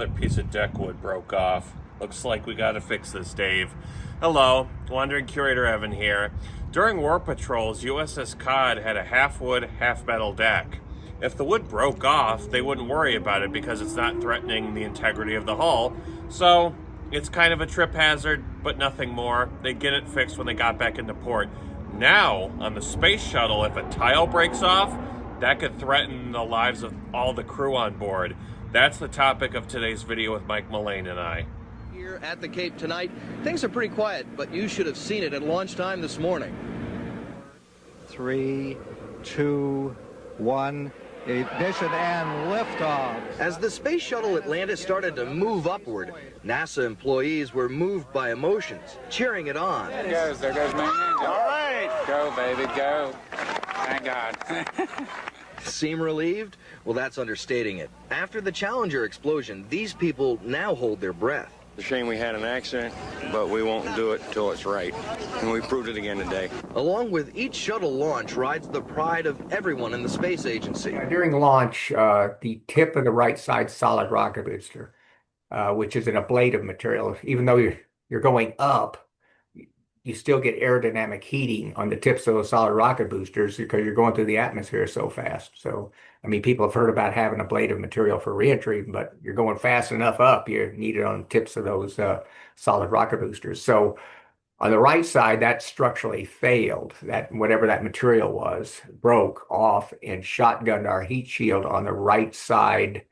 another piece of deck wood broke off. Looks like we gotta fix this, Dave. Hello, Wandering Curator Evan here. During war patrols, USS Cod had a half wood, half metal deck. If the wood broke off, they wouldn't worry about it because it's not threatening the integrity of the hull. So, it's kind of a trip hazard, but nothing more. They'd get it fixed when they got back into port. Now, on the space shuttle, if a tile breaks off, that could threaten the lives of all the crew on board. That's the topic of today's video with Mike Mullane and I. Here at the Cape tonight, things are pretty quiet, but you should have seen it at launch time this morning. 3, 2, 1, ignition and liftoff. As the space shuttle Atlantis started to move upward, NASA employees were moved by emotions, cheering it on. There goes my engine. All right. Go, baby, go. Thank God. Seem relieved? Well, that's understating it. After the Challenger explosion, these people now hold their breath. It's a shame we had an accident, but we won't do it till it's right. And we proved it again today. Along with each shuttle launch rides the pride of everyone in the space agency. During launch, the tip of the right side solid rocket booster, which is an ablative material, even though you're going up, you still get aerodynamic heating on the tips of those solid rocket boosters because you're going through the atmosphere so fast. So, I mean, people have heard about having ablative material for reentry, but you're going fast enough up, you need it on the tips of those solid rocket boosters. So on the right side, that structurally failed. That whatever that material was broke off and shotgunned our heat shield on the right side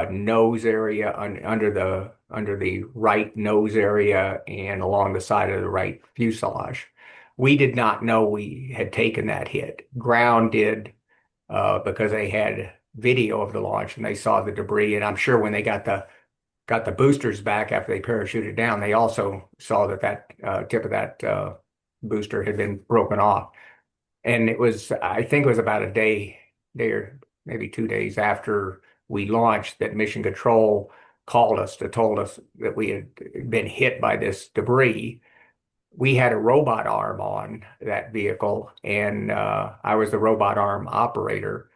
nose area under the right nose area and along the side of the right fuselage. We did not know we had taken that hit. Ground did because they had video of the launch and they saw the debris. And I'm sure when they got the boosters back after they parachuted down, they also saw that tip of that booster had been broken off. And I think it was about a day or maybe 2 days after we launched that Mission Control called us to told us that we had been hit by this debris. We had a robot arm on that vehicle, and I was the robot arm operator,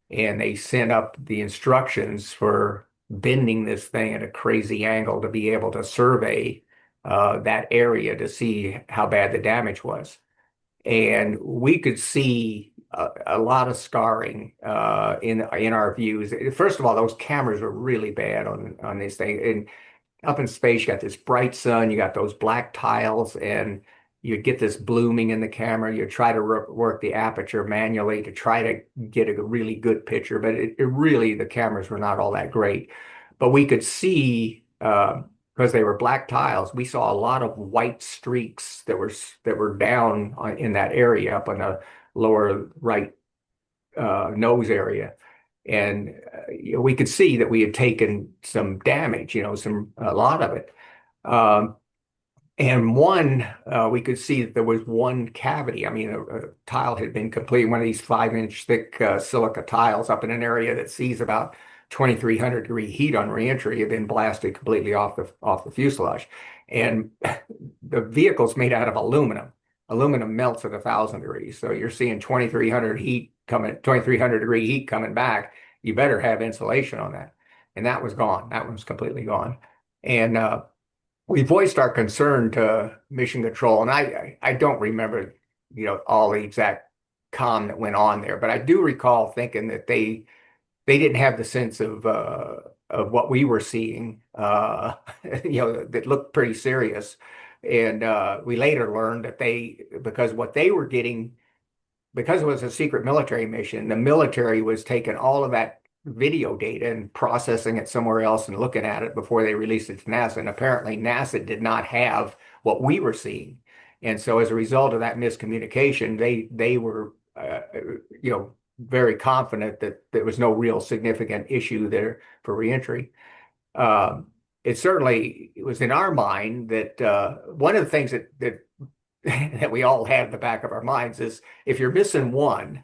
and they sent up the instructions for bending this thing at a crazy angle to be able to survey that area to see how bad the damage was. And we could see a lot of scarring in our views. First of all, those cameras were really bad on this thing. And up in space, you got this bright sun, you got those black tiles, and you get this blooming in the camera. You try to work the aperture manually to try to get a really good picture, but it really, the cameras were not all that great. But we could see, because they were black tiles, we saw a lot of white streaks that were down in that area up on the lower right nose area. And we could see that we had taken some damage, a lot of it. And we could see that there was one cavity. I mean, a tile had been completed, one of these 5-inch thick silica tiles up in an area that sees about 2,300 degree heat on reentry had been blasted completely off the fuselage. And the vehicle's made out of aluminum. Aluminum melts at 1,000 degrees. So you're seeing 2,300 degree heat coming back. You better have insulation on that. And that was gone. That one was completely gone. And we voiced our concern to Mission Control. And I don't remember, all the exact comm that went on there, but I do recall thinking that they didn't have the sense of what we were seeing, that looked pretty serious. And we later learned that because what they were getting, because it was a secret military mission, the military was taking all of that video data and processing it somewhere else and looking at it before they released it to NASA. And apparently NASA did not have what we were seeing. And so as a result of that miscommunication, they were, very confident that there was no real significant issue there for reentry. It certainly was in our mind that one of the things that that we all have in the back of our minds is if you're missing one,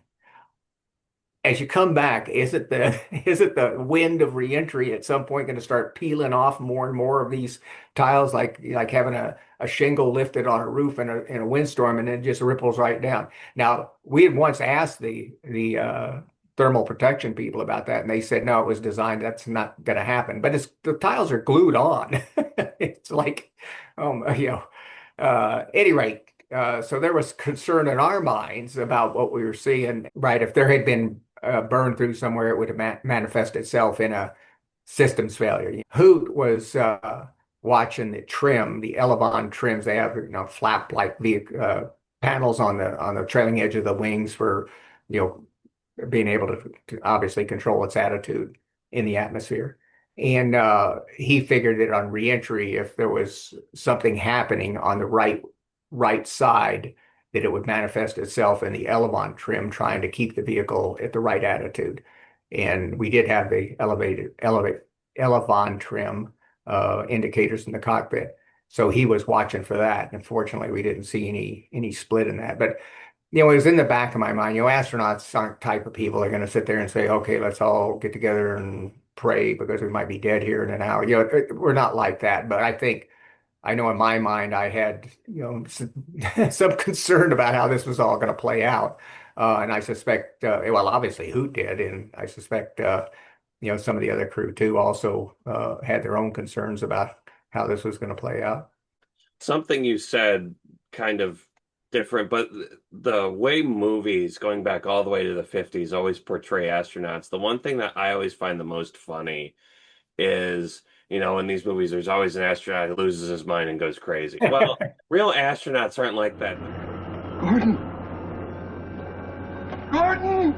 as you come back, is it the wind of reentry at some point going to start peeling off more and more of these tiles, like having a shingle lifted on a roof in a windstorm and then just ripples right down? Now, we had once asked the thermal protection people about that, and they said no, it was designed. That's not going to happen. But the tiles are glued on. It's like, any rate, so there was concern in our minds about what we were seeing. Right, if there had been burned through somewhere, it would have manifested itself in a systems failure. Hoot was watching the trim, the Elevon trims. They have flap like panels on the trailing edge of the wings for you being able to obviously control its attitude in the atmosphere. And he figured that on reentry, if there was something happening on the right side, that it would manifest itself in the Elevon trim trying to keep the vehicle at the right attitude. And we did have the Elevon trim indicators in the cockpit. So he was watching for that. Unfortunately, we didn't see any split in that. But it was in the back of my mind. Astronauts aren't the type of people that are going to sit there and say, okay, let's all get together and pray because we might be dead here in an hour. We're not like that. But I know in my mind, I had, some concern about how this was all going to play out. And I suspect, well, obviously Hoot did. And I suspect, some of the other crew too also had their own concerns about how this was going to play out. Something you said kind of different, but the way movies going back all the way to the 50s always portray astronauts, the one thing that I always find the most funny is, in these movies, there's always an astronaut who loses his mind and goes crazy. Well, real astronauts aren't like that. Gordon! Gordon!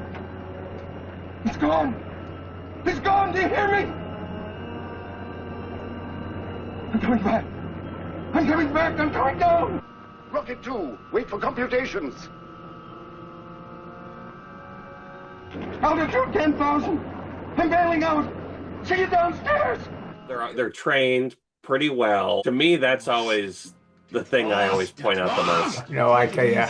He's gone! He's gone! Do you hear me? I'm coming back! I'm coming back! I'm coming down! Rocket 2, wait for computations. Altitude 10,000! I'm bailing out! See you downstairs! They're trained pretty well. To me, that's always the thing I always point out the most. I tell you,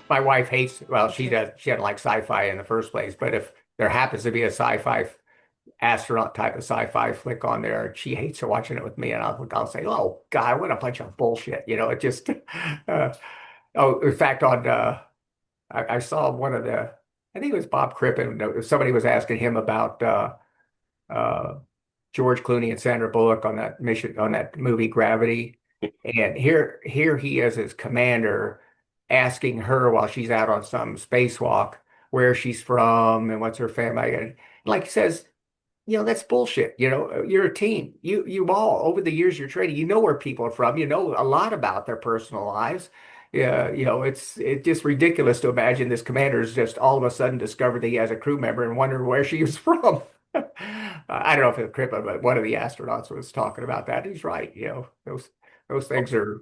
my wife hates, well, she doesn't like sci-fi in the first place, but if there happens to be a sci-fi astronaut type of sci-fi flick on there, she hates watching it with me, and I'll say, oh God, what a bunch of bullshit. It just, in fact, I saw one of I think it was Bob Crippen, somebody was asking him about George Clooney and Sandra Bullock on that mission, on that movie Gravity. And here he is as commander asking her while she's out on some spacewalk where she's from and what's her family. And like he says, that's bullshit. You're a team. You all over the years you're training, where people are from, a lot about their personal lives. Yeah, it's just ridiculous to imagine this commander is just all of a sudden discovered that he has a crew member and wondering where she is from. I don't know if it's Crippen, but one of the astronauts was talking about that. He's right. Those things are,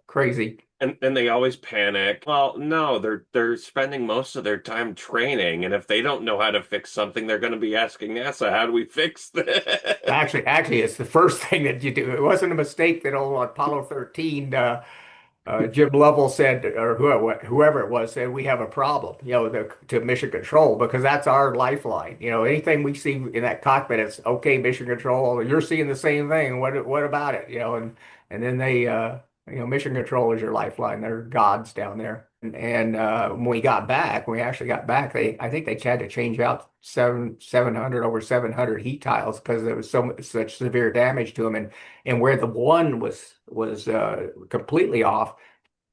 crazy. And they always panic. Well, no, they're spending most of their time training, and if they don't know how to fix something, they're going to be asking NASA, "How do we fix this?" Actually, it's the first thing that you do. It wasn't a mistake that on Apollo 13. Jim Lovell said, or whoever it was, said we have a problem, to mission control, because that's our lifeline. Anything we see in that cockpit, it's okay, mission control. You're seeing the same thing. What about it? And then they, mission control is your lifeline. They're gods down there. And when we actually got back, I think they had to change out 700 over 700 heat tiles because there was such severe damage to them, and where the one was completely off.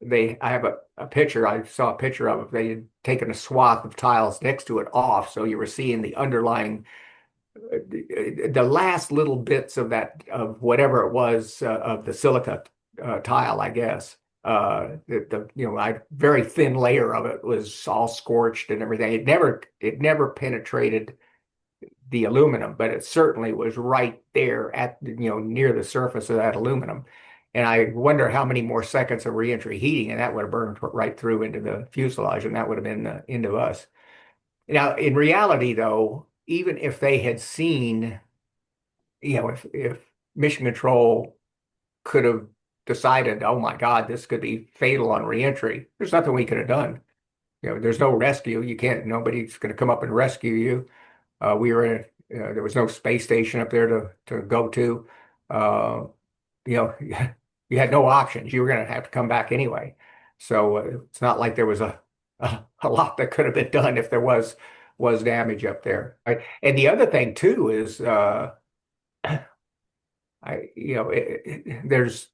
I have a picture. I saw a picture of it. They had taken a swath of tiles next to it off, so you were seeing the underlying, the last little bits of whatever it was of the silica tile, I guess. Very thin layer of it was all scorched and everything. It never penetrated the aluminum, but it certainly was right there at near the surface of that aluminum. And I wonder how many more seconds of reentry heating, and that would have burned right through into the fuselage, and that would have been into us. Now, in reality, though, even if they had seen, if mission control could have decided, oh my God, this could be fatal on reentry, there's nothing we could have done. There's no rescue. Nobody's going to come up and rescue you. There was no space station up there to go to. You had no options. You were going to have to come back anyway. So it's not like there was a lot that could have been done if there was was damage up there. And the other thing too is there's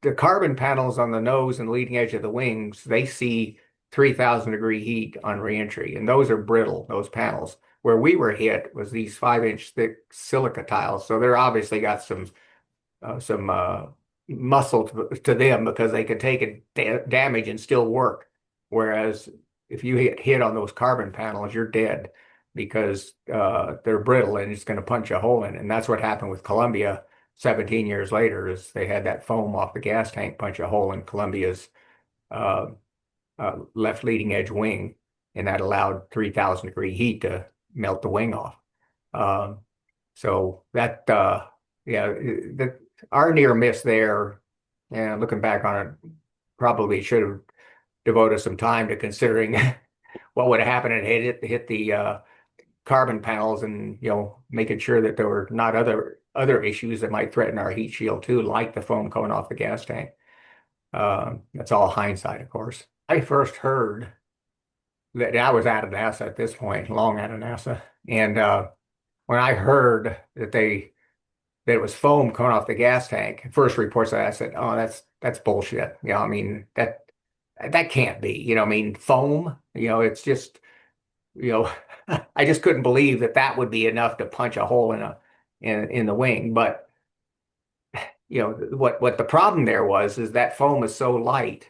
the carbon panels on the nose and leading edge of the wings. They see 3,000-degree heat on reentry, and those are brittle, those panels. Where we were hit was these 5-inch thick silica tiles. So they're obviously got some muscle to them because they can take damage and still work. Whereas if you hit on those carbon panels, you're dead because they're brittle and it's going to punch a hole in it. And that's what happened with Columbia 17 years later, is they had that foam off the gas tank punch a hole in Columbia's left leading edge wing, and that allowed 3,000-degree heat to melt the wing off. So that our near miss there, and looking back on it, probably should have devoted some time to considering what would have happened and hit the carbon panels, and making sure that there were not other issues that might threaten our heat shield too, like the foam coming off the gas tank. That's all hindsight, of course. I first heard that I was out of NASA at this point, long out of NASA, and when I heard that it was foam coming off the gas tank, first reports I said, "Oh, that's bullshit." I mean that can't be. I mean foam. It's just I just couldn't believe that would be enough to punch a hole in the wing. But what the problem there was is that foam is so light,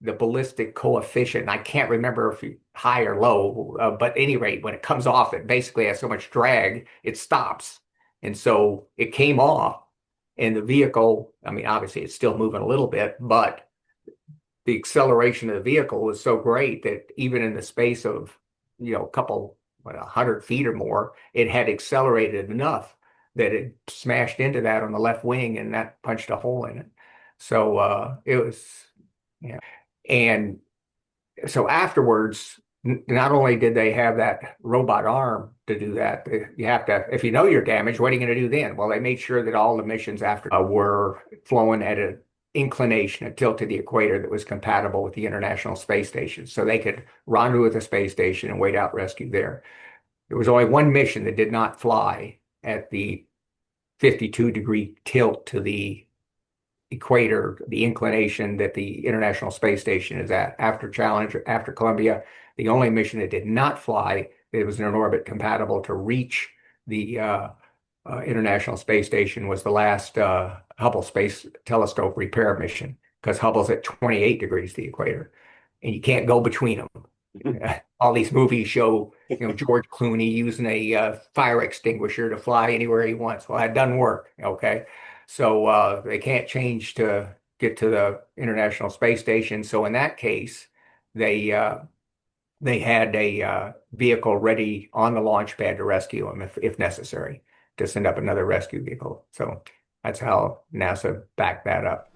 the ballistic coefficient, I can't remember if high or low, but at any rate, when it comes off, it basically has so much drag, it stops. And so it came off, and the vehicle, I mean, obviously it's still moving a little bit, but the acceleration of the vehicle was so great that even in the space of, a couple, 100 feet or more, it had accelerated enough that it smashed into that on the left wing, and that punched a hole in it. So it was, and so afterwards, not only did they have that robot arm to do that, you have to, if you know you're damaged, what are you going to do then? Well, they made sure that all the missions after were flowing at an inclination, a tilt to the equator that was compatible with the International Space Station. So they could rendezvous with the space station and wait out rescue there. There was only one mission that did not fly at the 52-degree tilt to the equator, the inclination that the International Space Station is at. After Challenger, after Columbia, the only mission that did not fly, it was in an orbit compatible to reach the International Space Station, was the last Hubble Space Telescope repair mission, because Hubble's at 28 degrees to the equator, and you can't go between them. All these movies show, George Clooney using a fire extinguisher to fly anywhere he wants. Well, that doesn't work, okay? So they can't change to get to the International Space Station. So in that case, they had a vehicle ready on the launch pad to rescue him if necessary, to send up another rescue vehicle. So that's how NASA backed that up.